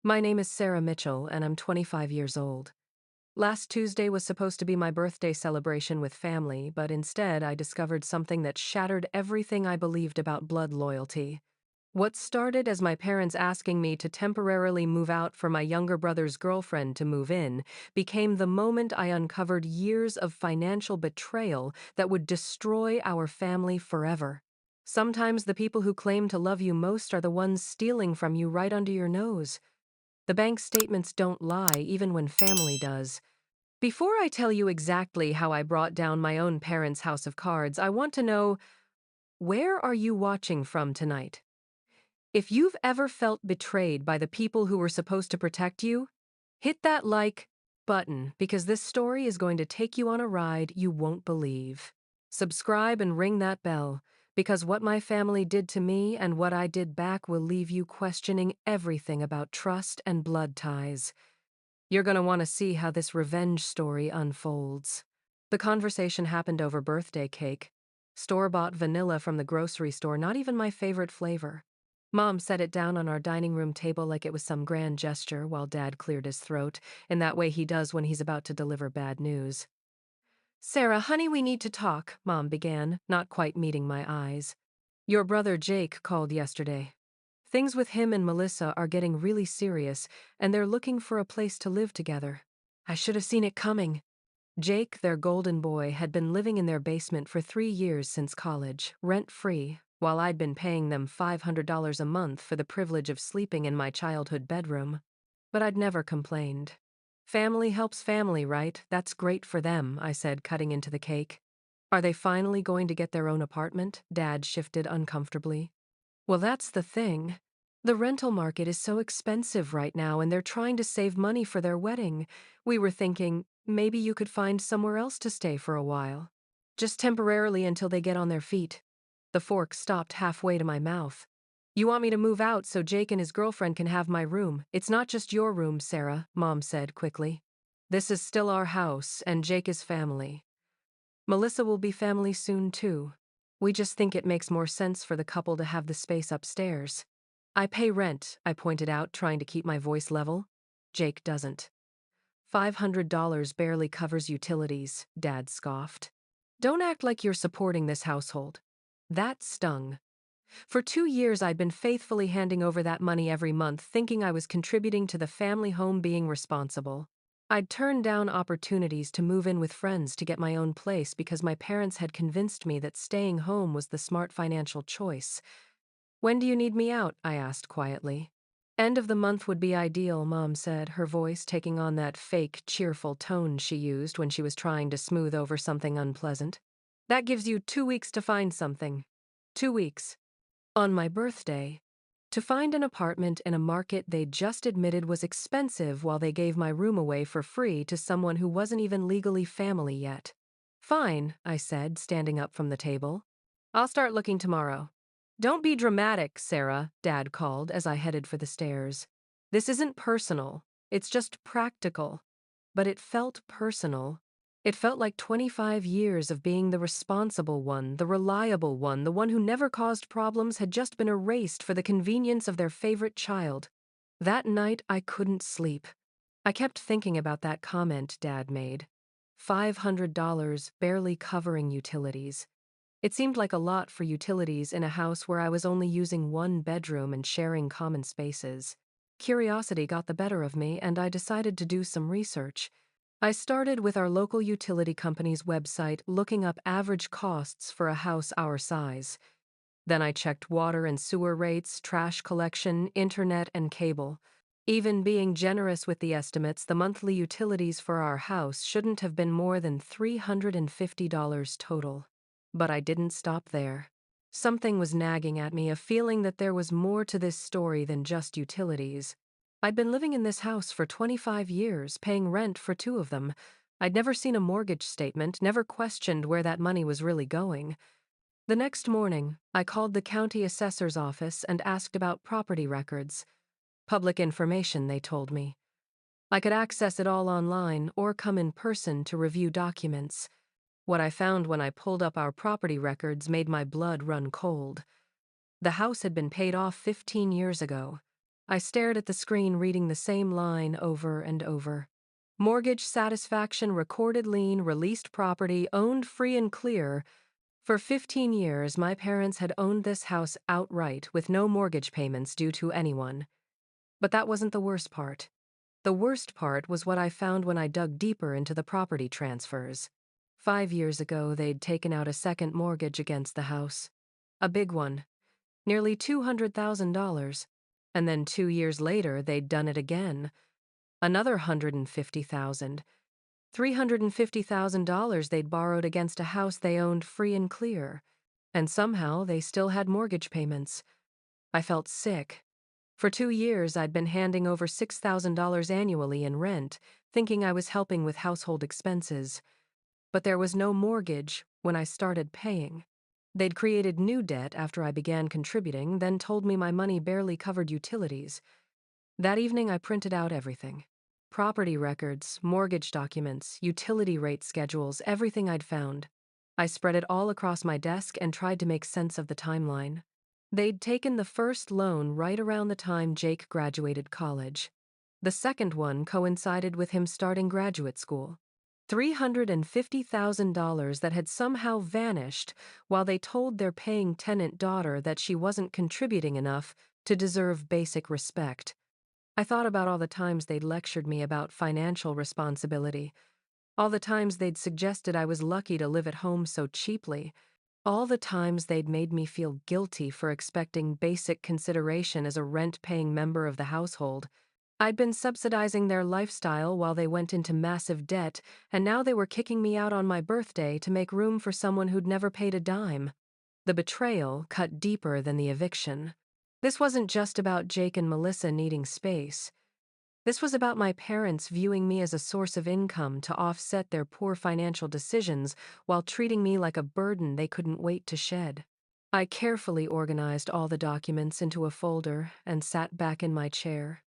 My name is Sarah Mitchell, and I'm 25 years old. Last Tuesday was supposed to be my birthday celebration with family, but instead I discovered something that shattered everything I believed about blood loyalty. What started as my parents asking me to temporarily move out for my younger brother's girlfriend to move in became the moment I uncovered years of financial betrayal that would destroy our family forever. Sometimes the people who claim to love you most are the ones stealing from you right under your nose. The bank statements don't lie, even when family does. Before I tell you exactly how I brought down my own parents' house of cards, I want to know, where are you watching from tonight? If you've ever felt betrayed by the people who were supposed to protect you, hit that like button because this story is going to take you on a ride you won't believe. Subscribe and ring that bell because what my family did to me and what I did back will leave you questioning everything about trust and blood ties. You're going to want to see how this revenge story unfolds. The conversation happened over birthday cake. Store-bought vanilla from the grocery store, not even my favorite flavor. Mom set it down on our dining room table like it was some grand gesture while Dad cleared his throat, in that way he does when he's about to deliver bad news. "Sarah, honey, we need to talk," Mom began, not quite meeting my eyes. "Your brother Jake called yesterday. Things with him and Melissa are getting really serious, and they're looking for a place to live together." I should have seen it coming. Jake, their golden boy, had been living in their basement for 3 years since college, rent-free, while I'd been paying them $500 a month for the privilege of sleeping in my childhood bedroom. But I'd never complained. Family helps family, right? That's great for them, I said, cutting into the cake. Are they finally going to get their own apartment? Dad shifted uncomfortably. Well, that's the thing. The rental market is so expensive right now, and they're trying to save money for their wedding. We were thinking maybe you could find somewhere else to stay for a while. Just temporarily until they get on their feet. The fork stopped halfway to my mouth. You want me to move out so Jake and his girlfriend can have my room? It's not just your room, Sarah, Mom said quickly. This is still our house, and Jake is family. Melissa will be family soon, too. We just think it makes more sense for the couple to have the space upstairs. I pay rent, I pointed out, trying to keep my voice level. Jake doesn't. $500 barely covers utilities, Dad scoffed. Don't act like you're supporting this household. That stung. For 2 years, I'd been faithfully handing over that money every month, thinking I was contributing to the family home being responsible. I'd turned down opportunities to move in with friends to get my own place because my parents had convinced me that staying home was the smart financial choice. When do you need me out? I asked quietly. End of the month would be ideal, Mom said, her voice taking on that fake, cheerful tone she used when she was trying to smooth over something unpleasant. That gives you 2 weeks to find something. 2 weeks. On my birthday, to find an apartment in a market they'd just admitted was expensive while they gave my room away for free to someone who wasn't even legally family yet. Fine, I said, standing up from the table. I'll start looking tomorrow. Don't be dramatic, Sarah, Dad called as I headed for the stairs. This isn't personal, it's just practical. But it felt personal. It felt like 25 years of being the responsible one, the reliable one, the one who never caused problems had just been erased for the convenience of their favorite child. That night, I couldn't sleep. I kept thinking about that comment Dad made. $500 barely covering utilities. It seemed like a lot for utilities in a house where I was only using one bedroom and sharing common spaces. Curiosity got the better of me, and I decided to do some research. I started with our local utility company's website, looking up average costs for a house our size. Then I checked water and sewer rates, trash collection, internet, and cable. Even being generous with the estimates, the monthly utilities for our house shouldn't have been more than $350 total. But I didn't stop there. Something was nagging at me, a feeling that there was more to this story than just utilities. I'd been living in this house for 25 years, paying rent for 2 of them. I'd never seen a mortgage statement, never questioned where that money was really going. The next morning, I called the county assessor's office and asked about property records. Public information, they told me. I could access it all online or come in person to review documents. What I found when I pulled up our property records made my blood run cold. The house had been paid off 15 years ago. I stared at the screen, reading the same line over and over. Mortgage satisfaction, recorded lien, released property, owned free and clear. For 15 years, my parents had owned this house outright with no mortgage payments due to anyone. But that wasn't the worst part. The worst part was what I found when I dug deeper into the property transfers. 5 years ago, they'd taken out a second mortgage against the house. A big one, nearly $200,000. And then 2 years later, they'd done it again. Another $150,000. $350,000 they'd borrowed against a house they owned free and clear. And somehow they still had mortgage payments. I felt sick. For 2 years, I'd been handing over $6,000 annually in rent, thinking I was helping with household expenses. But there was no mortgage when I started paying. They'd created new debt after I began contributing, then told me my money barely covered utilities. That evening, I printed out everything. Property records, mortgage documents, utility rate schedules, everything I'd found. I spread it all across my desk and tried to make sense of the timeline. They'd taken the first loan right around the time Jake graduated college. The second one coincided with him starting graduate school. $350,000 that had somehow vanished while they told their paying tenant daughter that she wasn't contributing enough to deserve basic respect. I thought about all the times they'd lectured me about financial responsibility, all the times they'd suggested I was lucky to live at home so cheaply, all the times they'd made me feel guilty for expecting basic consideration as a rent-paying member of the household. I'd been subsidizing their lifestyle while they went into massive debt, and now they were kicking me out on my birthday to make room for someone who'd never paid a dime. The betrayal cut deeper than the eviction. This wasn't just about Jake and Melissa needing space. This was about my parents viewing me as a source of income to offset their poor financial decisions while treating me like a burden they couldn't wait to shed. I carefully organized all the documents into a folder and sat back in my chair.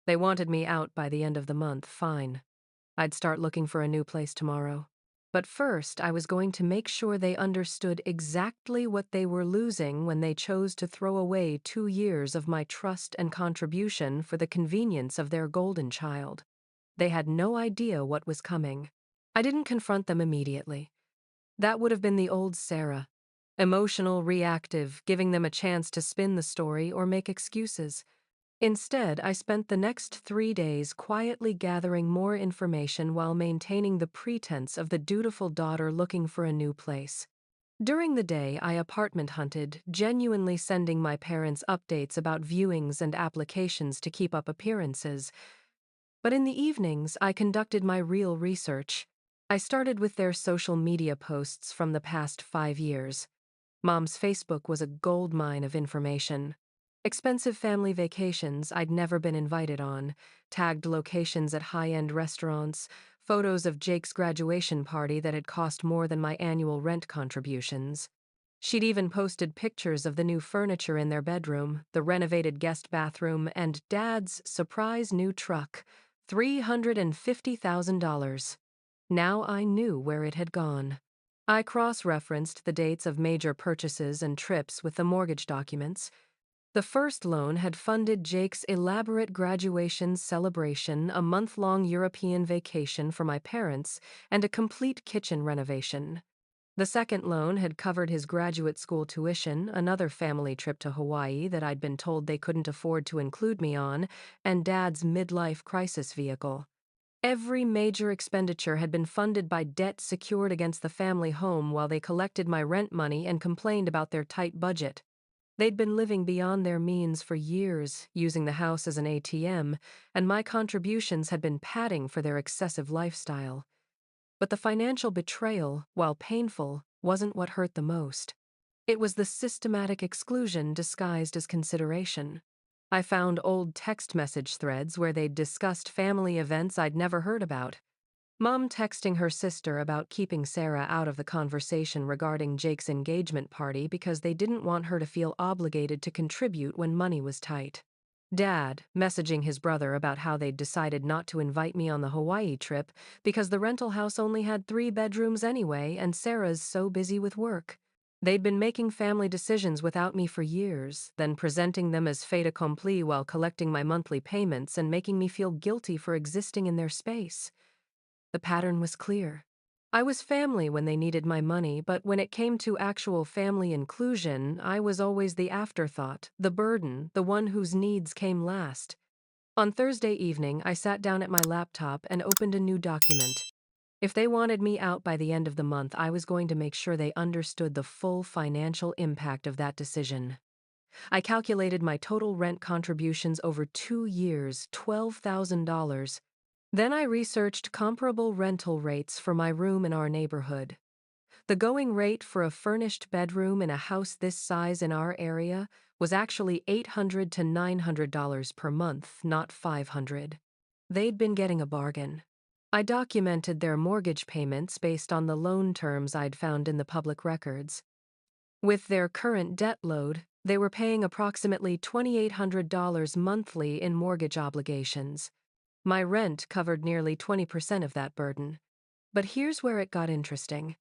They wanted me out by the end of the month, fine. I'd start looking for a new place tomorrow. But first, I was going to make sure they understood exactly what they were losing when they chose to throw away 2 years of my trust and contribution for the convenience of their golden child. They had no idea what was coming. I didn't confront them immediately. That would have been the old Sarah. Emotional, reactive, giving them a chance to spin the story or make excuses. Instead, I spent the next 3 days quietly gathering more information while maintaining the pretense of the dutiful daughter looking for a new place. During the day, I apartment hunted, genuinely sending my parents updates about viewings and applications to keep up appearances. But in the evenings, I conducted my real research. I started with their social media posts from the past 5 years. Mom's Facebook was a goldmine of information. Expensive family vacations I'd never been invited on, tagged locations at high-end restaurants, photos of Jake's graduation party that had cost more than my annual rent contributions. She'd even posted pictures of the new furniture in their bedroom, the renovated guest bathroom, and Dad's surprise new truck, $350,000. Now I knew where it had gone. I cross-referenced the dates of major purchases and trips with the mortgage documents. The first loan had funded Jake's elaborate graduation celebration, a month-long European vacation for my parents, and a complete kitchen renovation. The second loan had covered his graduate school tuition, another family trip to Hawaii that I'd been told they couldn't afford to include me on, and Dad's midlife crisis vehicle. Every major expenditure had been funded by debt secured against the family home while they collected my rent money and complained about their tight budget. They'd been living beyond their means for years, using the house as an ATM, and my contributions had been padding for their excessive lifestyle. But the financial betrayal, while painful, wasn't what hurt the most. It was the systematic exclusion disguised as consideration. I found old text message threads where they'd discussed family events I'd never heard about. Mom texting her sister about keeping Sarah out of the conversation regarding Jake's engagement party because they didn't want her to feel obligated to contribute when money was tight. Dad messaging his brother about how they'd decided not to invite me on the Hawaii trip because the rental house only had 3 bedrooms anyway and Sarah's so busy with work. They'd been making family decisions without me for years, then presenting them as fait accompli while collecting my monthly payments and making me feel guilty for existing in their space. The pattern was clear. I was family when they needed my money, but when it came to actual family inclusion, I was always the afterthought, the burden, the one whose needs came last. On Thursday evening, I sat down at my laptop and opened a new document. If they wanted me out by the end of the month, I was going to make sure they understood the full financial impact of that decision. I calculated my total rent contributions over 2 years, $12,000. Then I researched comparable rental rates for my room in our neighborhood. The going rate for a furnished bedroom in a house this size in our area was actually $800 to $900 per month, not $500. They'd been getting a bargain. I documented their mortgage payments based on the loan terms I'd found in the public records. With their current debt load, they were paying approximately $2,800 monthly in mortgage obligations. My rent covered nearly 20% of that burden. But here's where it got interesting.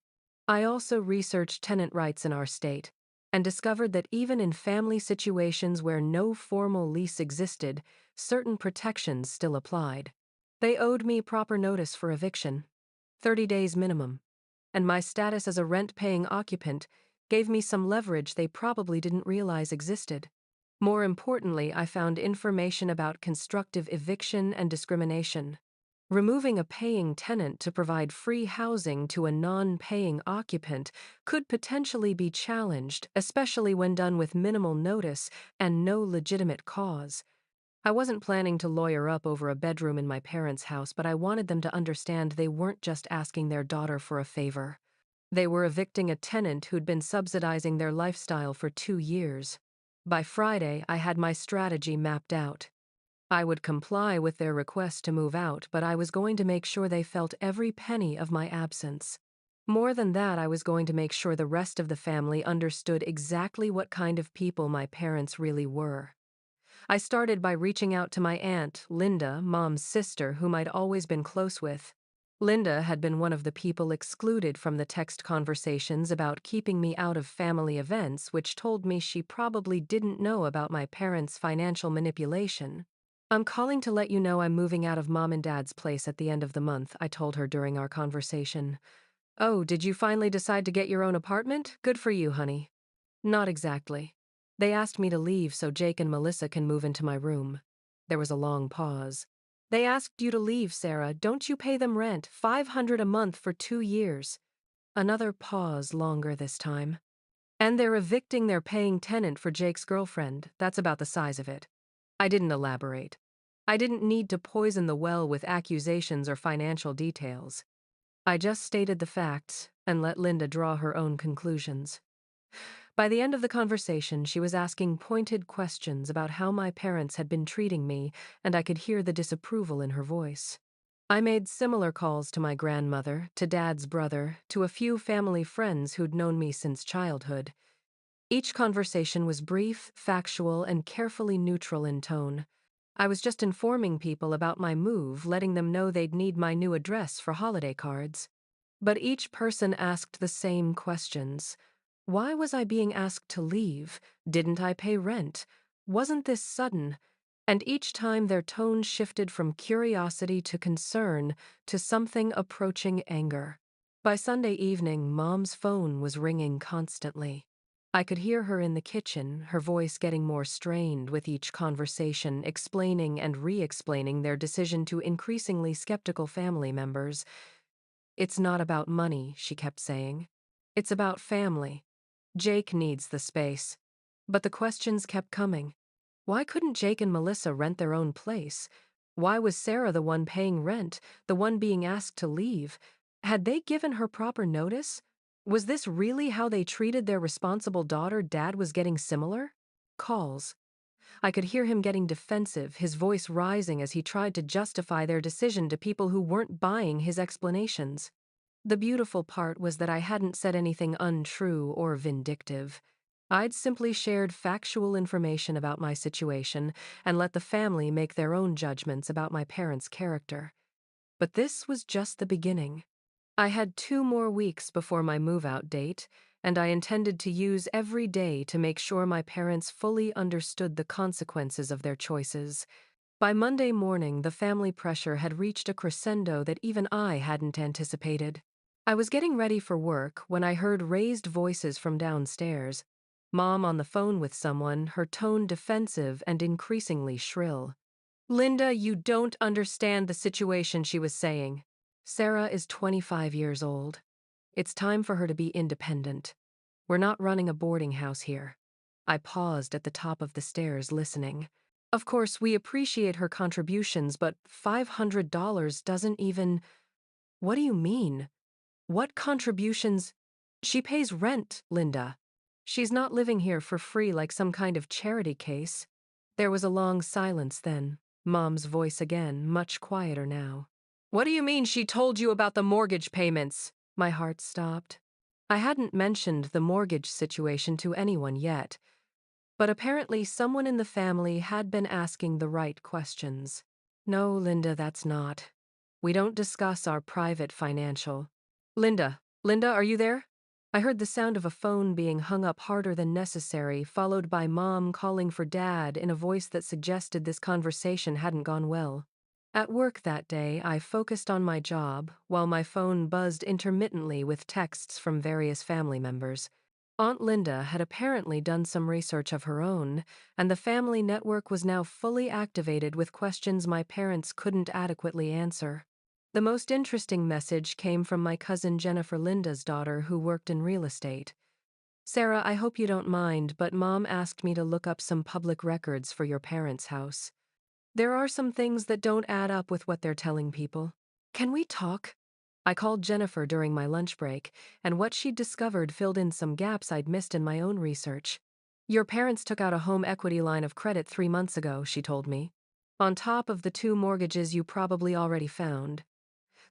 I also researched tenant rights in our state and discovered that even in family situations where no formal lease existed, certain protections still applied. They owed me proper notice for eviction, 30 days minimum, and my status as a rent-paying occupant gave me some leverage they probably didn't realize existed. More importantly, I found information about constructive eviction and discrimination. Removing a paying tenant to provide free housing to a non-paying occupant could potentially be challenged, especially when done with minimal notice and no legitimate cause. I wasn't planning to lawyer up over a bedroom in my parents' house, but I wanted them to understand they weren't just asking their daughter for a favor. They were evicting a tenant who'd been subsidizing their lifestyle for 2 years. By Friday, I had my strategy mapped out. I would comply with their request to move out, but I was going to make sure they felt every penny of my absence. More than that, I was going to make sure the rest of the family understood exactly what kind of people my parents really were. I started by reaching out to my aunt, Linda, Mom's sister, whom I'd always been close with. Linda had been one of the people excluded from the text conversations about keeping me out of family events, which told me she probably didn't know about my parents' financial manipulation. "I'm calling to let you know I'm moving out of Mom and Dad's place at the end of the month," I told her during our conversation. "Oh, did you finally decide to get your own apartment? Good for you, honey." "Not exactly. They asked me to leave so Jake and Melissa can move into my room." There was a long pause. "They asked you to leave, Sarah. Don't you pay them rent? $500 a month for 2 years." Another pause, longer this time. "And they're evicting their paying tenant for Jake's girlfriend. That's about the size of it." I didn't elaborate. I didn't need to poison the well with accusations or financial details. I just stated the facts and let Linda draw her own conclusions. By the end of the conversation, she was asking pointed questions about how my parents had been treating me, and I could hear the disapproval in her voice. I made similar calls to my grandmother, to Dad's brother, to a few family friends who'd known me since childhood. Each conversation was brief, factual, and carefully neutral in tone. I was just informing people about my move, letting them know they'd need my new address for holiday cards. But each person asked the same questions. Why was I being asked to leave? Didn't I pay rent? Wasn't this sudden? And each time their tone shifted from curiosity to concern to something approaching anger. By Sunday evening, Mom's phone was ringing constantly. I could hear her in the kitchen, her voice getting more strained with each conversation, explaining and re-explaining their decision to increasingly skeptical family members. "It's not about money," she kept saying. "It's about family. Jake needs the space." But the questions kept coming. Why couldn't Jake and Melissa rent their own place? Why was Sarah the one paying rent, the one being asked to leave? Had they given her proper notice? Was this really how they treated their responsible daughter? Dad was getting similar calls. I could hear him getting defensive, his voice rising as he tried to justify their decision to people who weren't buying his explanations. The beautiful part was that I hadn't said anything untrue or vindictive. I'd simply shared factual information about my situation and let the family make their own judgments about my parents' character. But this was just the beginning. I had 2 more weeks before my move-out date, and I intended to use every day to make sure my parents fully understood the consequences of their choices. By Monday morning, the family pressure had reached a crescendo that even I hadn't anticipated. I was getting ready for work when I heard raised voices from downstairs. Mom on the phone with someone, her tone defensive and increasingly shrill. "Linda, you don't understand the situation," she was saying. "Sarah is 25 years old. It's time for her to be independent. We're not running a boarding house here." I paused at the top of the stairs, listening. Of course, we appreciate her contributions, but $500 doesn't even... What do you mean? What contributions? She pays rent, Linda. She's not living here for free like some kind of charity case. There was a long silence then, Mom's voice again, much quieter now. "What do you mean she told you about the mortgage payments?" My heart stopped. I hadn't mentioned the mortgage situation to anyone yet, but apparently someone in the family had been asking the right questions. "No, Linda, that's not. We don't discuss our private financial." Linda, are you there?" I heard the sound of a phone being hung up harder than necessary, followed by Mom calling for Dad in a voice that suggested this conversation hadn't gone well. At work that day, I focused on my job, while my phone buzzed intermittently with texts from various family members. Aunt Linda had apparently done some research of her own, and the family network was now fully activated with questions my parents couldn't adequately answer. The most interesting message came from my cousin Jennifer, Linda's daughter, who worked in real estate. "Sarah, I hope you don't mind, but Mom asked me to look up some public records for your parents' house. There are some things that don't add up with what they're telling people. Can we talk?" I called Jennifer during my lunch break, and what she'd discovered filled in some gaps I'd missed in my own research. "Your parents took out a home equity line of credit 3 months ago," she told me. "On top of the 2 mortgages you probably already found.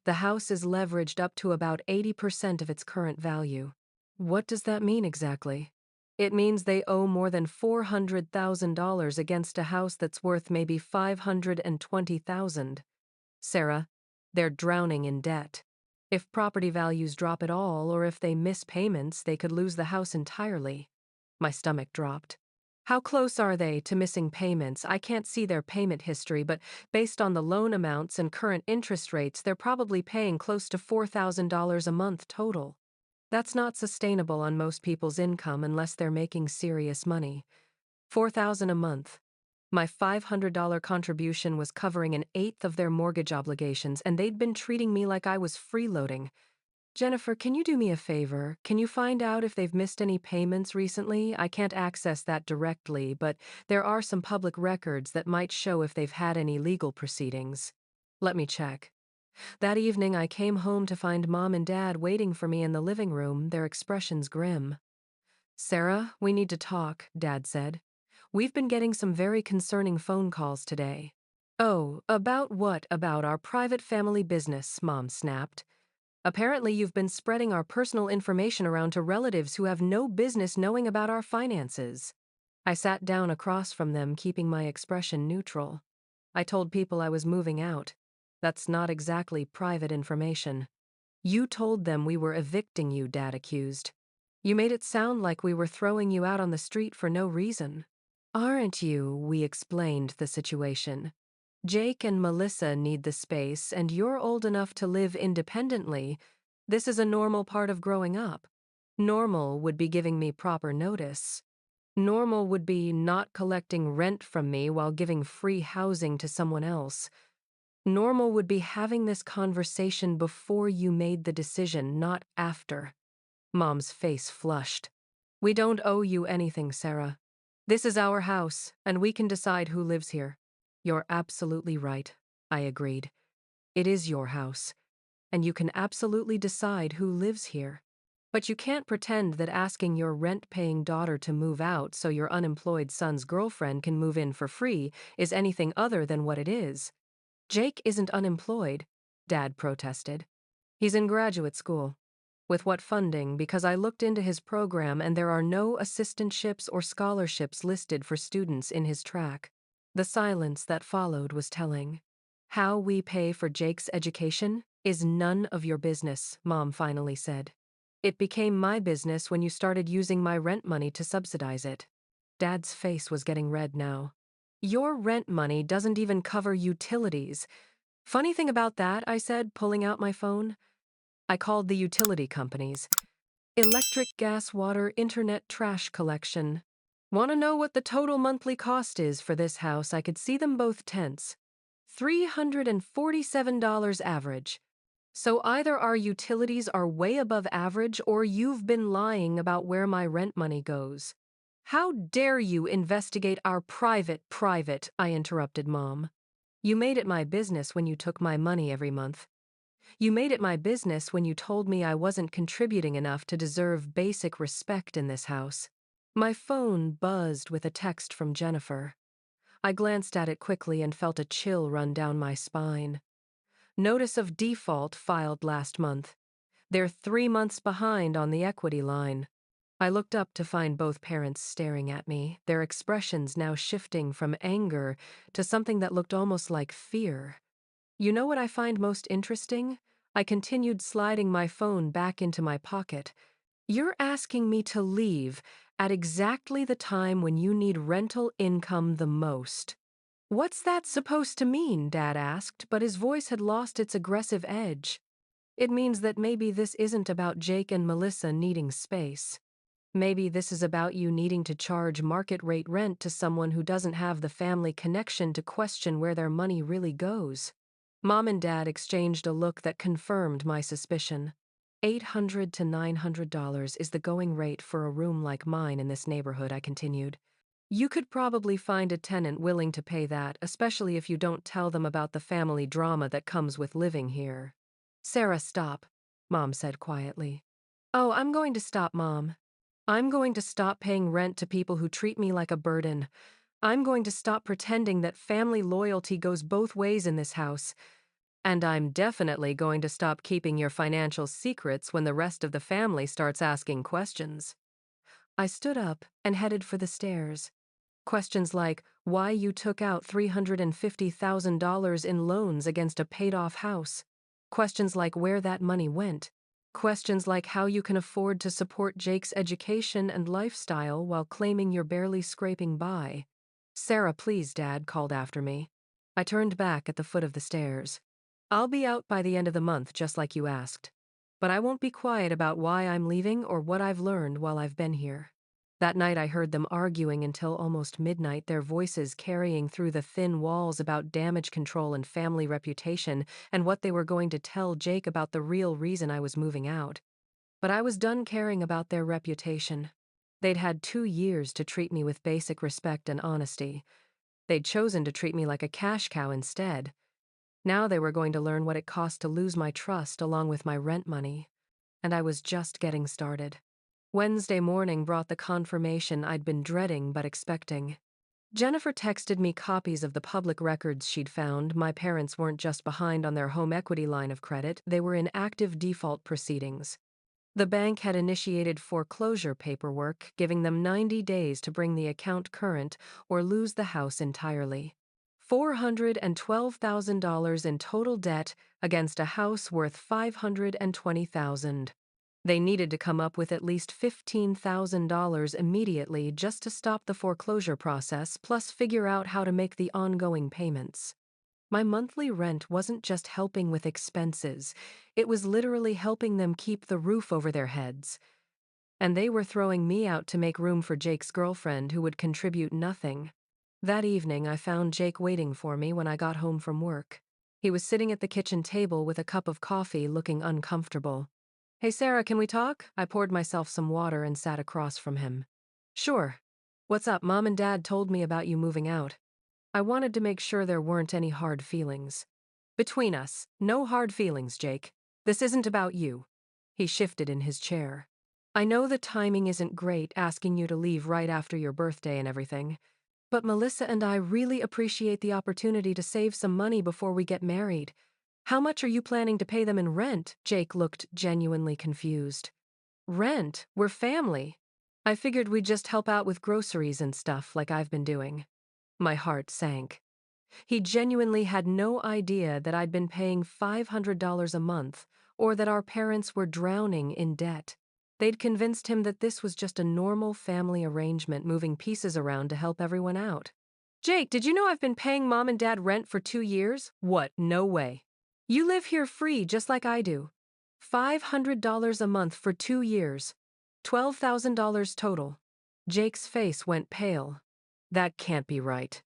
The house is leveraged up to about 80% of its current value." "What does that mean exactly?" "It means they owe more than $400,000 against a house that's worth maybe $520,000. Sarah, they're drowning in debt. If property values drop at all, or if they miss payments, they could lose the house entirely." My stomach dropped. "How close are they to missing payments?" "I can't see their payment history, but based on the loan amounts and current interest rates, they're probably paying close to $4,000 a month total. That's not sustainable on most people's income unless they're making serious money. $4,000 a month. My $500 contribution was covering an eighth of their mortgage obligations, and they'd been treating me like I was freeloading. Jennifer, can you do me a favor? Can you find out if they've missed any payments recently? I can't access that directly, but there are some public records that might show if they've had any legal proceedings." "Let me check." That evening, I came home to find Mom and Dad waiting for me in the living room, their expressions grim. "Sarah, we need to talk," Dad said. "We've been getting some very concerning phone calls today." "Oh, about what? About our private family business," Mom snapped. "Apparently you've been spreading our personal information around to relatives who have no business knowing about our finances." I sat down across from them, keeping my expression neutral. "I told people I was moving out. That's not exactly private information." "You told them we were evicting you," Dad accused. "You made it sound like we were throwing you out on the street for no reason." "Aren't you?" We explained the situation. "Jake and Melissa need the space, and you're old enough to live independently. This is a normal part of growing up. Normal would be giving me proper notice. Normal would be not collecting rent from me while giving free housing to someone else. Normal would be having this conversation before you made the decision, not after." Mom's face flushed. "We don't owe you anything, Sarah. This is our house, and we can decide who lives here." "You're absolutely right," I agreed. "It is your house, and you can absolutely decide who lives here. But you can't pretend that asking your rent-paying daughter to move out so your unemployed son's girlfriend can move in for free is anything other than what it is." "Jake isn't unemployed," Dad protested. "He's in graduate school." "With what funding? Because I looked into his program and there are no assistantships or scholarships listed for students in his track." The silence that followed was telling. "How we pay for Jake's education is none of your business," Mom finally said. It became my business when you started using my rent money to subsidize it. Dad's face was getting red now. Your rent money doesn't even cover utilities. Funny thing about that, I said, pulling out my phone. I called the utility companies. Electric, gas, water, internet, trash collection. Want to know what the total monthly cost is for this house? I could see them both tense. $347 average. So either our utilities are way above average or you've been lying about where my rent money goes. How dare you investigate our private, I interrupted Mom. You made it my business when you took my money every month. You made it my business when you told me I wasn't contributing enough to deserve basic respect in this house. My phone buzzed with a text from Jennifer. I glanced at it quickly and felt a chill run down my spine. Notice of default filed last month. They're 3 months behind on the equity line. I looked up to find both parents staring at me, their expressions now shifting from anger to something that looked almost like fear. You know what I find most interesting? I continued sliding my phone back into my pocket. You're asking me to leave at exactly the time when you need rental income the most. What's that supposed to mean? Dad asked, but his voice had lost its aggressive edge. It means that maybe this isn't about Jake and Melissa needing space. Maybe this is about you needing to charge market rate rent to someone who doesn't have the family connection to question where their money really goes. Mom and Dad exchanged a look that confirmed my suspicion. $800 to $900 is the going rate for a room like mine in this neighborhood, I continued. You could probably find a tenant willing to pay that, especially if you don't tell them about the family drama that comes with living here. Sarah, stop, Mom said quietly. Oh, I'm going to stop, Mom. I'm going to stop paying rent to people who treat me like a burden. I'm going to stop pretending that family loyalty goes both ways in this house. And I'm definitely going to stop keeping your financial secrets when the rest of the family starts asking questions. I stood up and headed for the stairs. Questions like why you took out $350,000 in loans against a paid-off house. Questions like where that money went. Questions like how you can afford to support Jake's education and lifestyle while claiming you're barely scraping by. Sarah, please, Dad called after me. I turned back at the foot of the stairs. I'll be out by the end of the month, just like you asked. But I won't be quiet about why I'm leaving or what I've learned while I've been here. That night I heard them arguing until almost midnight, their voices carrying through the thin walls about damage control and family reputation and what they were going to tell Jake about the real reason I was moving out. But I was done caring about their reputation. They'd had 2 years to treat me with basic respect and honesty. They'd chosen to treat me like a cash cow instead. Now they were going to learn what it cost to lose my trust along with my rent money. And I was just getting started. Wednesday morning brought the confirmation I'd been dreading but expecting. Jennifer texted me copies of the public records she'd found. My parents weren't just behind on their home equity line of credit, they were in active default proceedings. The bank had initiated foreclosure paperwork, giving them 90 days to bring the account current or lose the house entirely. $412,000 in total debt against a house worth $520,000. They needed to come up with at least $15,000 immediately just to stop the foreclosure process, plus figure out how to make the ongoing payments. My monthly rent wasn't just helping with expenses, it was literally helping them keep the roof over their heads. And they were throwing me out to make room for Jake's girlfriend, who would contribute nothing. That evening, I found Jake waiting for me when I got home from work. He was sitting at the kitchen table with a cup of coffee, looking uncomfortable. Hey Sarah, can we talk? I poured myself some water and sat across from him. Sure. What's up? Mom and Dad told me about you moving out. I wanted to make sure there weren't any hard feelings. Between us, no hard feelings, Jake. This isn't about you. He shifted in his chair. I know the timing isn't great, asking you to leave right after your birthday and everything, but Melissa and I really appreciate the opportunity to save some money before we get married. How much are you planning to pay them in rent? Jake looked genuinely confused. Rent? We're family. I figured we'd just help out with groceries and stuff like I've been doing. My heart sank. He genuinely had no idea that I'd been paying $500 a month or that our parents were drowning in debt. They'd convinced him that this was just a normal family arrangement, moving pieces around to help everyone out. Jake, did you know I've been paying mom and dad rent for 2 years? What? No way. You live here free just like I do. $500 a month for 2 years. $12,000 total. Jake's face went pale. That can't be right,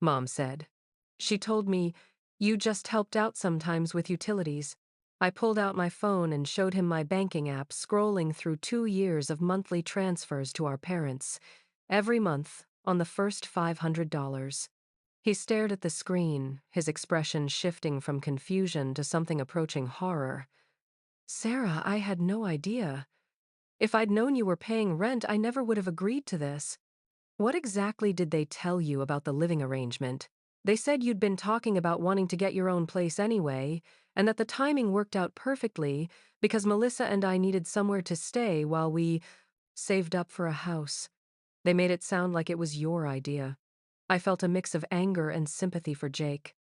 Mom said. She told me, you just helped out sometimes with utilities. I pulled out my phone and showed him my banking app, scrolling through 2 years of monthly transfers to our parents, every month on the first $500. He stared at the screen, his expression shifting from confusion to something approaching horror. Sarah, I had no idea. If I'd known you were paying rent, I never would have agreed to this. What exactly did they tell you about the living arrangement? They said you'd been talking about wanting to get your own place anyway, and that the timing worked out perfectly because Melissa and I needed somewhere to stay while we saved up for a house. They made it sound like it was your idea. I felt a mix of anger and sympathy for Jake.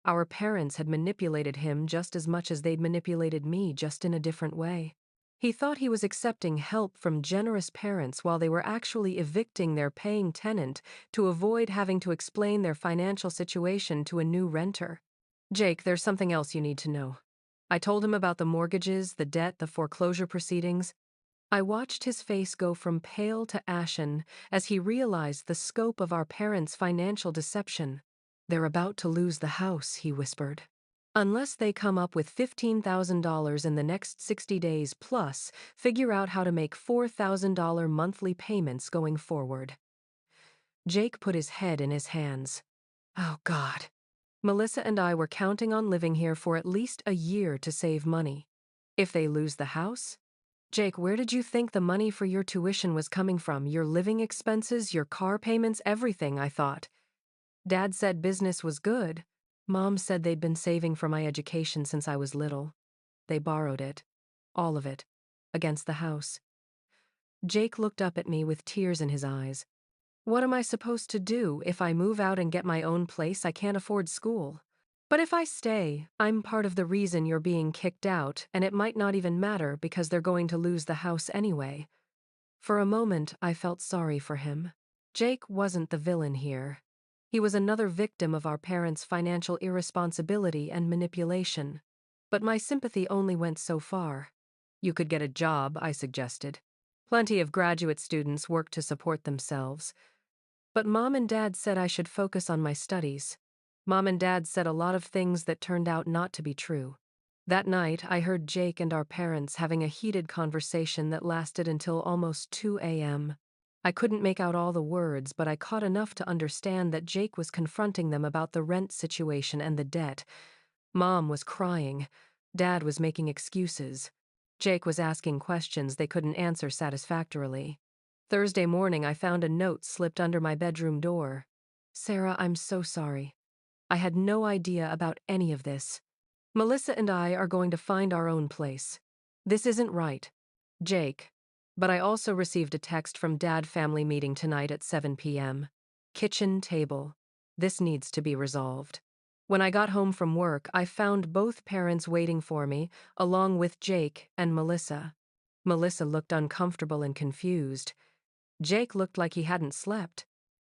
Our parents had manipulated him just as much as they'd manipulated me, just in a different way. He thought he was accepting help from generous parents while they were actually evicting their paying tenant to avoid having to explain their financial situation to a new renter. Jake, there's something else you need to know. I told him about the mortgages, the debt, the foreclosure proceedings. I watched his face go from pale to ashen as he realized the scope of our parents' financial deception. They're about to lose the house, he whispered. Unless they come up with $15,000 in the next 60 days plus figure out how to make $4,000 monthly payments going forward. Jake put his head in his hands. Oh, God. Melissa and I were counting on living here for at least a year to save money. If they lose the house? Jake, where did you think the money for your tuition was coming from? Your living expenses, your car payments, everything, I thought. Dad said business was good. Mom said they'd been saving for my education since I was little. They borrowed it. All of it. Against the house. Jake looked up at me with tears in his eyes. What am I supposed to do? If I move out and get my own place, I can't afford school. But if I stay, I'm part of the reason you're being kicked out, and it might not even matter because they're going to lose the house anyway. For a moment, I felt sorry for him. Jake wasn't the villain here. He was another victim of our parents' financial irresponsibility and manipulation. But my sympathy only went so far. You could get a job, I suggested. Plenty of graduate students work to support themselves. But Mom and Dad said I should focus on my studies. Mom and Dad said a lot of things that turned out not to be true. That night, I heard Jake and our parents having a heated conversation that lasted until almost 2 a.m. I couldn't make out all the words, but I caught enough to understand that Jake was confronting them about the rent situation and the debt. Mom was crying. Dad was making excuses. Jake was asking questions they couldn't answer satisfactorily. Thursday morning, I found a note slipped under my bedroom door. Sarah, I'm so sorry. I had no idea about any of this. Melissa and I are going to find our own place. This isn't right. Jake. But I also received a text from Dad family meeting tonight at 7 p.m. Kitchen table. This needs to be resolved. When I got home from work, I found both parents waiting for me, along with Jake and Melissa. Melissa looked uncomfortable and confused. Jake looked like he hadn't slept.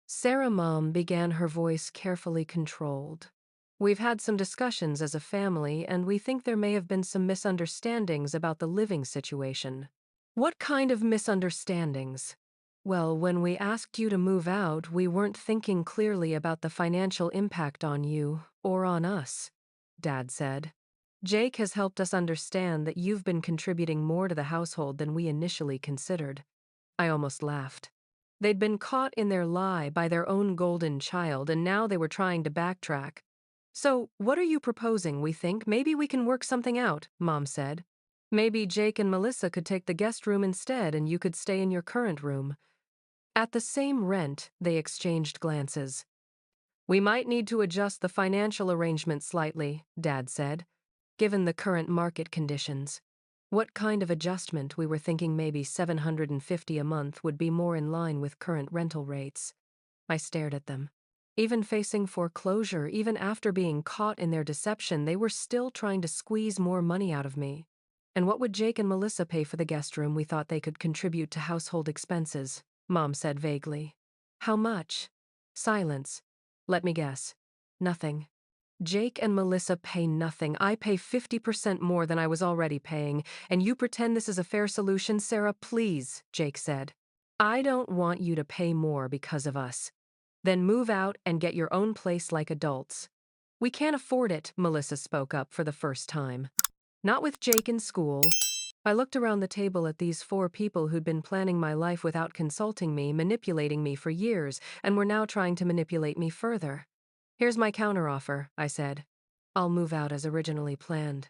Sarah, Mom, began, her voice carefully controlled. We've had some discussions as a family, and we think there may have been some misunderstandings about the living situation. What kind of misunderstandings? Well, when we asked you to move out, we weren't thinking clearly about the financial impact on you, or on us, Dad said. Jake has helped us understand that you've been contributing more to the household than we initially considered. I almost laughed. They'd been caught in their lie by their own golden child, and now they were trying to backtrack. So, what are you proposing, we think? Maybe we can work something out, Mom said. Maybe Jake and Melissa could take the guest room instead and you could stay in your current room. At the same rent, they exchanged glances. We might need to adjust the financial arrangement slightly, Dad said, given the current market conditions. What kind of adjustment? We were thinking maybe $750 a month would be more in line with current rental rates. I stared at them. Even facing foreclosure, even after being caught in their deception, they were still trying to squeeze more money out of me. And what would Jake and Melissa pay for the guest room we thought they could contribute to household expenses? Mom said vaguely. How much? Silence. Let me guess. Nothing. Jake and Melissa pay nothing. I pay 50% more than I was already paying, and you pretend this is a fair solution, Sarah? Please, Jake said. I don't want you to pay more because of us. Then move out and get your own place like adults. We can't afford it, Melissa spoke up for the first time. Not with Jake in school. I looked around the table at these four people who'd been planning my life without consulting me, manipulating me for years, and were now trying to manipulate me further. Here's my counteroffer, I said. I'll move out as originally planned.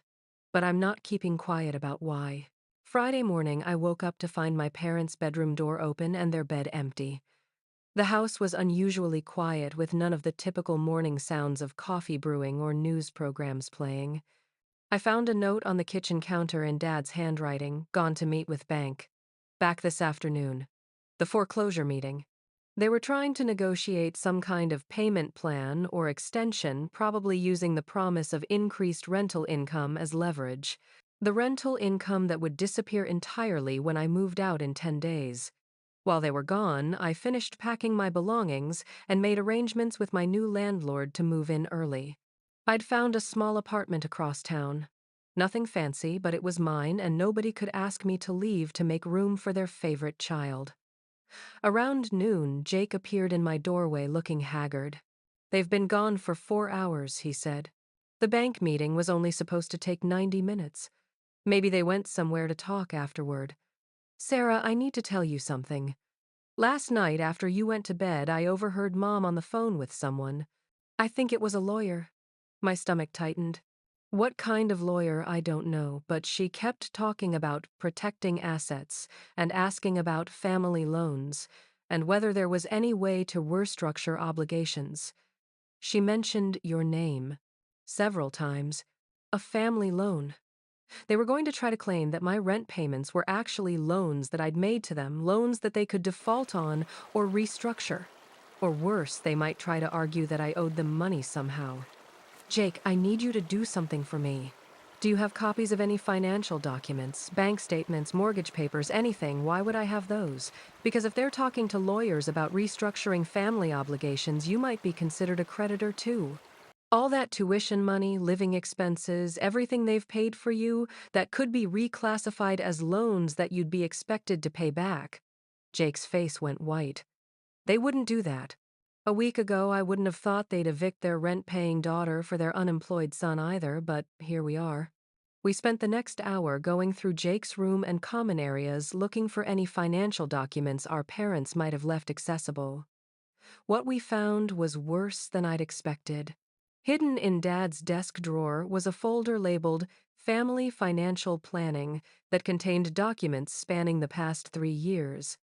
But I'm not keeping quiet about why. Friday morning, I woke up to find my parents' bedroom door open and their bed empty. The house was unusually quiet, with none of the typical morning sounds of coffee brewing or news programs playing. I found a note on the kitchen counter in Dad's handwriting, gone to meet with bank. Back this afternoon. The foreclosure meeting. They were trying to negotiate some kind of payment plan or extension, probably using the promise of increased rental income as leverage. The rental income that would disappear entirely when I moved out in 10 days. While they were gone, I finished packing my belongings and made arrangements with my new landlord to move in early. I'd found a small apartment across town. Nothing fancy, but it was mine, and nobody could ask me to leave to make room for their favorite child. Around noon, Jake appeared in my doorway looking haggard. They've been gone for 4 hours, he said. The bank meeting was only supposed to take 90 minutes. Maybe they went somewhere to talk afterward. Sarah, I need to tell you something. Last night, after you went to bed, I overheard Mom on the phone with someone. I think it was a lawyer. My stomach tightened. What kind of lawyer, I don't know, but she kept talking about protecting assets and asking about family loans and whether there was any way to restructure obligations. She mentioned your name several times. A family loan. They were going to try to claim that my rent payments were actually loans that I'd made to them, loans that they could default on or restructure. Or worse, they might try to argue that I owed them money somehow. Jake, I need you to do something for me. Do you have copies of any financial documents, bank statements, mortgage papers, anything? Why would I have those? Because if they're talking to lawyers about restructuring family obligations, you might be considered a creditor too. All that tuition money, living expenses, everything they've paid for you, that could be reclassified as loans that you'd be expected to pay back. Jake's face went white. They wouldn't do that. A week ago, I wouldn't have thought they'd evict their rent-paying daughter for their unemployed son either, but here we are. We spent the next hour going through Jake's room and common areas looking for any financial documents our parents might have left accessible. What we found was worse than I'd expected. Hidden in Dad's desk drawer was a folder labeled Family Financial Planning that contained documents spanning the past 3 years.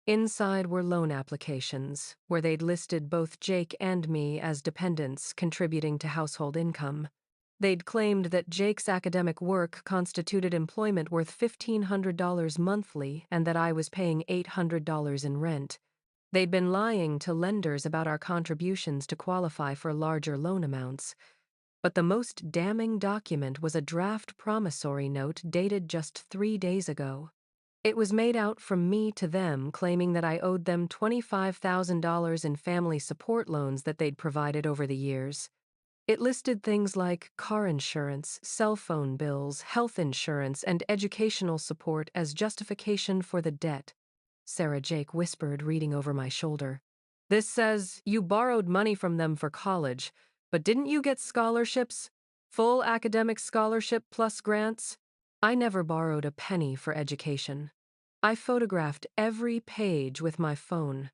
Inside were loan applications, where they'd listed both Jake and me as dependents contributing to household income. They'd claimed that Jake's academic work constituted employment worth $1,500 monthly and that I was paying $800 in rent. They'd been lying to lenders about our contributions to qualify for larger loan amounts. But the most damning document was a draft promissory note dated just 3 days ago. It was made out from me to them, claiming that I owed them $25,000 in family support loans that they'd provided over the years. It listed things like car insurance, cell phone bills, health insurance, and educational support as justification for the debt. Sarah Jake whispered, reading over my shoulder. This says you borrowed money from them for college, but didn't you get scholarships? Full academic scholarship plus grants? I never borrowed a penny for education. I photographed every page with my phone.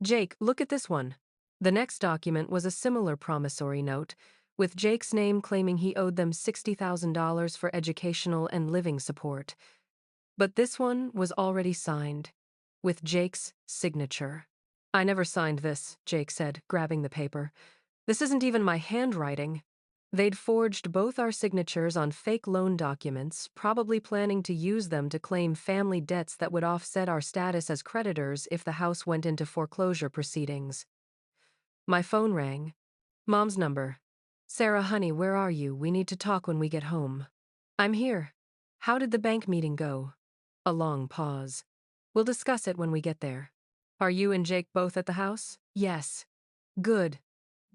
Jake, look at this one. The next document was a similar promissory note, with Jake's name claiming he owed them $60,000 for educational and living support. But this one was already signed, with Jake's signature. I never signed this, Jake said, grabbing the paper. This isn't even my handwriting. They'd forged both our signatures on fake loan documents, probably planning to use them to claim family debts that would offset our status as creditors if the house went into foreclosure proceedings. My phone rang. Mom's number. Sarah, honey, where are you? We need to talk when we get home. I'm here. How did the bank meeting go? A long pause. We'll discuss it when we get there. Are you and Jake both at the house? Yes. Good.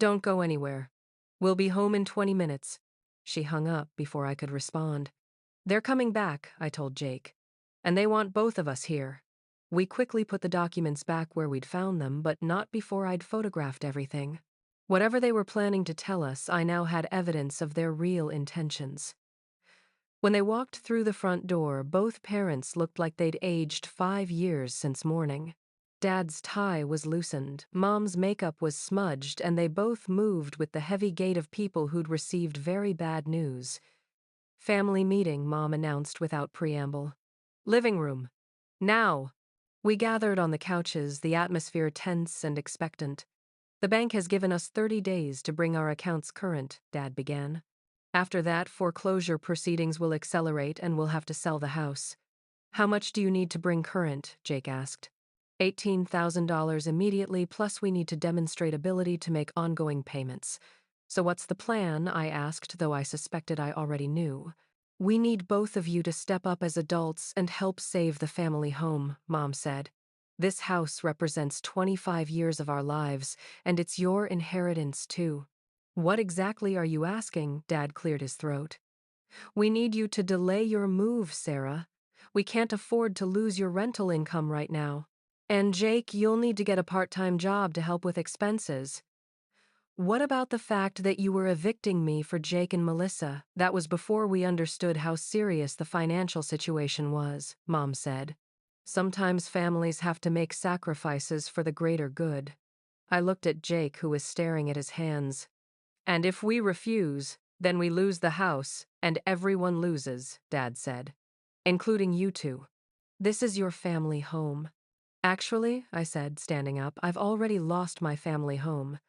Don't go anywhere. We'll be home in 20 minutes. She hung up before I could respond. They're coming back, I told Jake. And they want both of us here. We quickly put the documents back where we'd found them, but not before I'd photographed everything. Whatever they were planning to tell us, I now had evidence of their real intentions. When they walked through the front door, both parents looked like they'd aged 5 years since morning. Dad's tie was loosened, Mom's makeup was smudged, and they both moved with the heavy gait of people who'd received very bad news. Family meeting, Mom announced without preamble. Living room. Now. We gathered on the couches, the atmosphere tense and expectant. The bank has given us 30 days to bring our accounts current, Dad began. After that, foreclosure proceedings will accelerate and we'll have to sell the house. How much do you need to bring current? Jake asked. $18,000 immediately, plus we need to demonstrate ability to make ongoing payments. So what's the plan? I asked, though I suspected I already knew. We need both of you to step up as adults and help save the family home, Mom said. This house represents 25 years of our lives, and it's your inheritance too. What exactly are you asking? Dad cleared his throat. We need you to delay your move, Sarah. We can't afford to lose your rental income right now. And Jake, you'll need to get a part-time job to help with expenses. What about the fact that you were evicting me for Jake and Melissa? That was before we understood how serious the financial situation was, Mom said. Sometimes families have to make sacrifices for the greater good. I looked at Jake, who was staring at his hands. And if we refuse, then we lose the house, and everyone loses, Dad said. Including you two. This is your family home. Actually, I said, standing up, I've already lost my family home.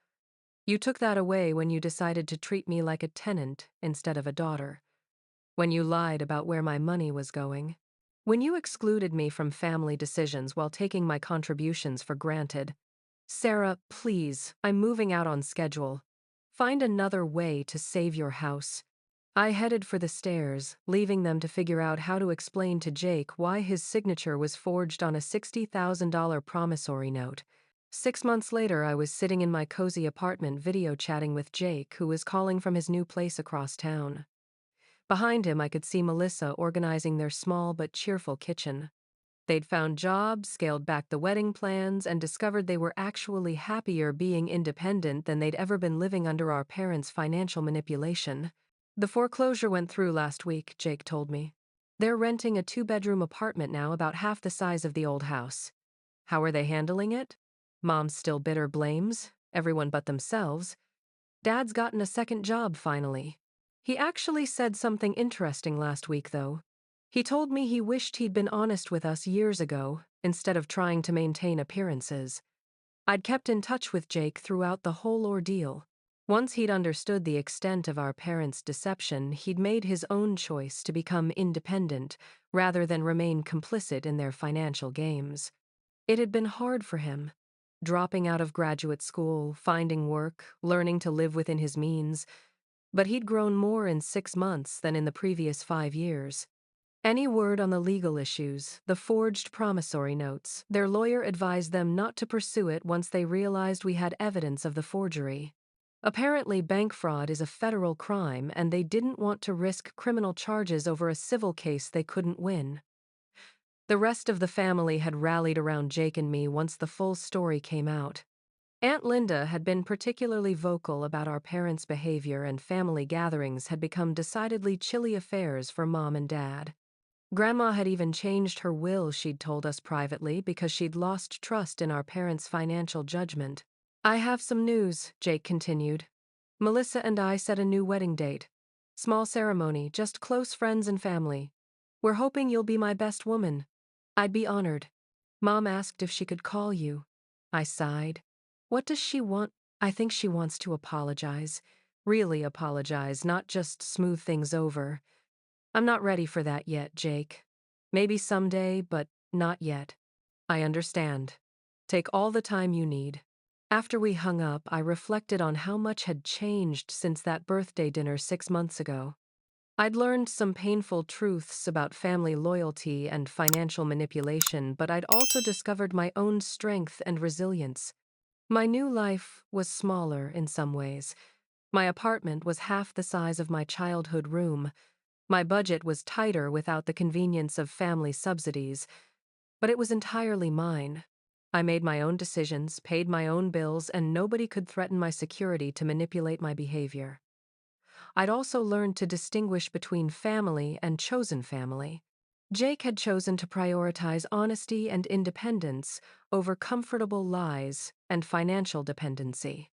You took that away when you decided to treat me like a tenant instead of a daughter. When you lied about where my money was going. When you excluded me from family decisions while taking my contributions for granted. Sarah, please, I'm moving out on schedule. Find another way to save your house. I headed for the stairs, leaving them to figure out how to explain to Jake why his signature was forged on a $60,000 promissory note. 6 months later, I was sitting in my cozy apartment video chatting with Jake, who was calling from his new place across town. Behind him, I could see Melissa organizing their small but cheerful kitchen. They'd found jobs, scaled back the wedding plans, and discovered they were actually happier being independent than they'd ever been living under our parents' financial manipulation. The foreclosure went through last week, Jake told me. They're renting a 2-bedroom apartment now, about half the size of the old house. How are they handling it? Mom's still bitter blames, everyone but themselves. Dad's gotten a second job finally. He actually said something interesting last week, though. He told me he wished he'd been honest with us years ago, instead of trying to maintain appearances. I'd kept in touch with Jake throughout the whole ordeal. Once he'd understood the extent of our parents' deception, he'd made his own choice to become independent, rather than remain complicit in their financial games. It had been hard for him. Dropping out of graduate school, finding work, learning to live within his means. But he'd grown more in 6 months than in the previous 5 years. Any word on the legal issues, the forged promissory notes, their lawyer advised them not to pursue it once they realized we had evidence of the forgery. Apparently, bank fraud is a federal crime, and they didn't want to risk criminal charges over a civil case they couldn't win. The rest of the family had rallied around Jake and me once the full story came out. Aunt Linda had been particularly vocal about our parents' behavior, and family gatherings had become decidedly chilly affairs for Mom and Dad. Grandma had even changed her will, she'd told us privately, because she'd lost trust in our parents' financial judgment. I have some news, Jake continued. Melissa and I set a new wedding date. Small ceremony, just close friends and family. We're hoping you'll be my best woman. I'd be honored. Mom asked if she could call you. I sighed. What does she want? I think she wants to apologize. Really apologize, not just smooth things over. I'm not ready for that yet, Jake. Maybe someday, but not yet. I understand. Take all the time you need. After we hung up, I reflected on how much had changed since that birthday dinner 6 months ago. I'd learned some painful truths about family loyalty and financial manipulation, but I'd also discovered my own strength and resilience. My new life was smaller in some ways. My apartment was half the size of my childhood room. My budget was tighter without the convenience of family subsidies, but it was entirely mine. I made my own decisions, paid my own bills, and nobody could threaten my security to manipulate my behavior. I'd also learned to distinguish between family and chosen family. Jake had chosen to prioritize honesty and independence over comfortable lies and financial dependency.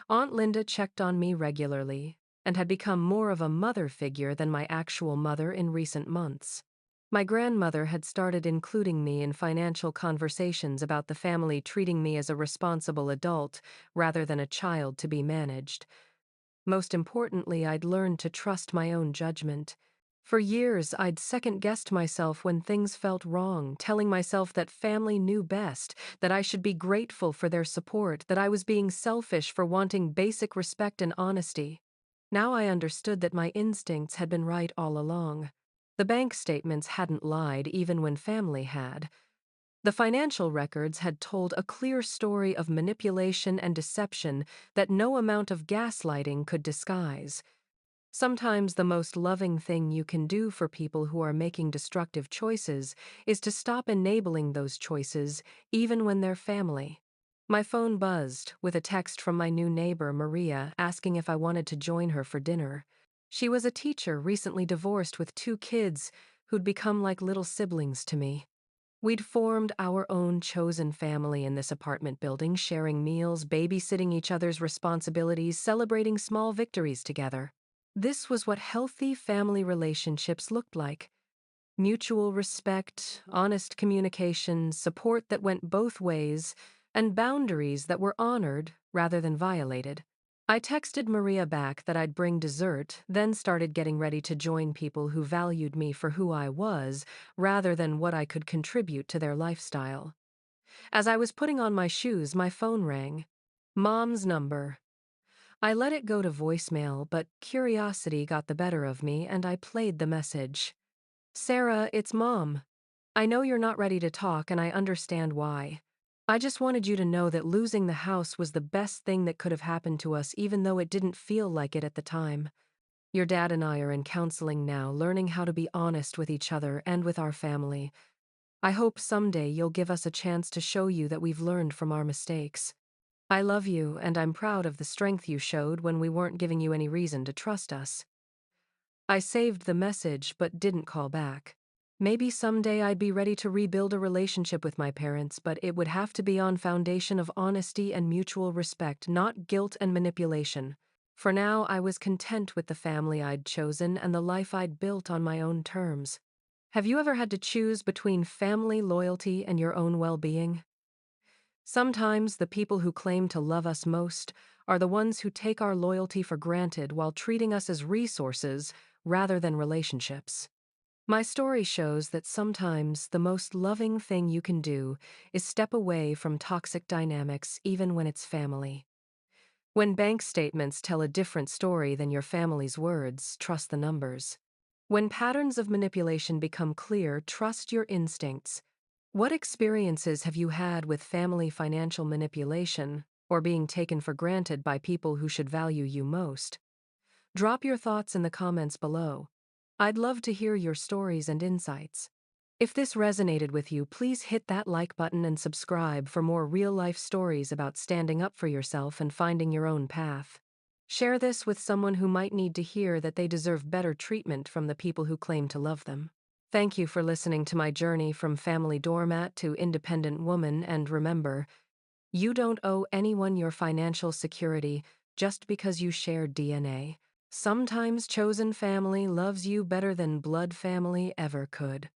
Aunt Linda checked on me regularly and had become more of a mother figure than my actual mother in recent months. My grandmother had started including me in financial conversations about the family treating me as a responsible adult rather than a child to be managed. Most importantly, I'd learned to trust my own judgment. For years, I'd second-guessed myself when things felt wrong, telling myself that family knew best, that I should be grateful for their support, that I was being selfish for wanting basic respect and honesty. Now I understood that my instincts had been right all along. The bank statements hadn't lied even when family had. The financial records had told a clear story of manipulation and deception that no amount of gaslighting could disguise. Sometimes the most loving thing you can do for people who are making destructive choices is to stop enabling those choices, even when they're family. My phone buzzed with a text from my new neighbor, Maria, asking if I wanted to join her for dinner. She was a teacher recently divorced with 2 kids who'd become like little siblings to me. We'd formed our own chosen family in this apartment building, sharing meals, babysitting each other's responsibilities, celebrating small victories together. This was what healthy family relationships looked like. Mutual respect, honest communication, support that went both ways, and boundaries that were honored rather than violated. I texted Maria back that I'd bring dessert, then started getting ready to join people who valued me for who I was rather than what I could contribute to their lifestyle. As I was putting on my shoes, my phone rang. Mom's number. I let it go to voicemail, but curiosity got the better of me and I played the message. Sarah, it's Mom. I know you're not ready to talk and I understand why. I just wanted you to know that losing the house was the best thing that could have happened to us, even though it didn't feel like it at the time. Your dad and I are in counseling now, learning how to be honest with each other and with our family. I hope someday you'll give us a chance to show you that we've learned from our mistakes. I love you and I'm proud of the strength you showed when we weren't giving you any reason to trust us. I saved the message but didn't call back. Maybe someday I'd be ready to rebuild a relationship with my parents, but it would have to be on foundation of honesty and mutual respect, not guilt and manipulation. For now, I was content with the family I'd chosen and the life I'd built on my own terms. Have you ever had to choose between family loyalty and your own well-being? Sometimes the people who claim to love us most are the ones who take our loyalty for granted while treating us as resources rather than relationships. My story shows that sometimes the most loving thing you can do is step away from toxic dynamics even when it's family. When bank statements tell a different story than your family's words, trust the numbers. When patterns of manipulation become clear, trust your instincts. What experiences have you had with family financial manipulation or being taken for granted by people who should value you most? Drop your thoughts in the comments below. I'd love to hear your stories and insights. If this resonated with you, please hit that like button and subscribe for more real-life stories about standing up for yourself and finding your own path. Share this with someone who might need to hear that they deserve better treatment from the people who claim to love them. Thank you for listening to my journey from family doormat to independent woman, and remember, you don't owe anyone your financial security just because you share DNA. Sometimes chosen family loves you better than blood family ever could.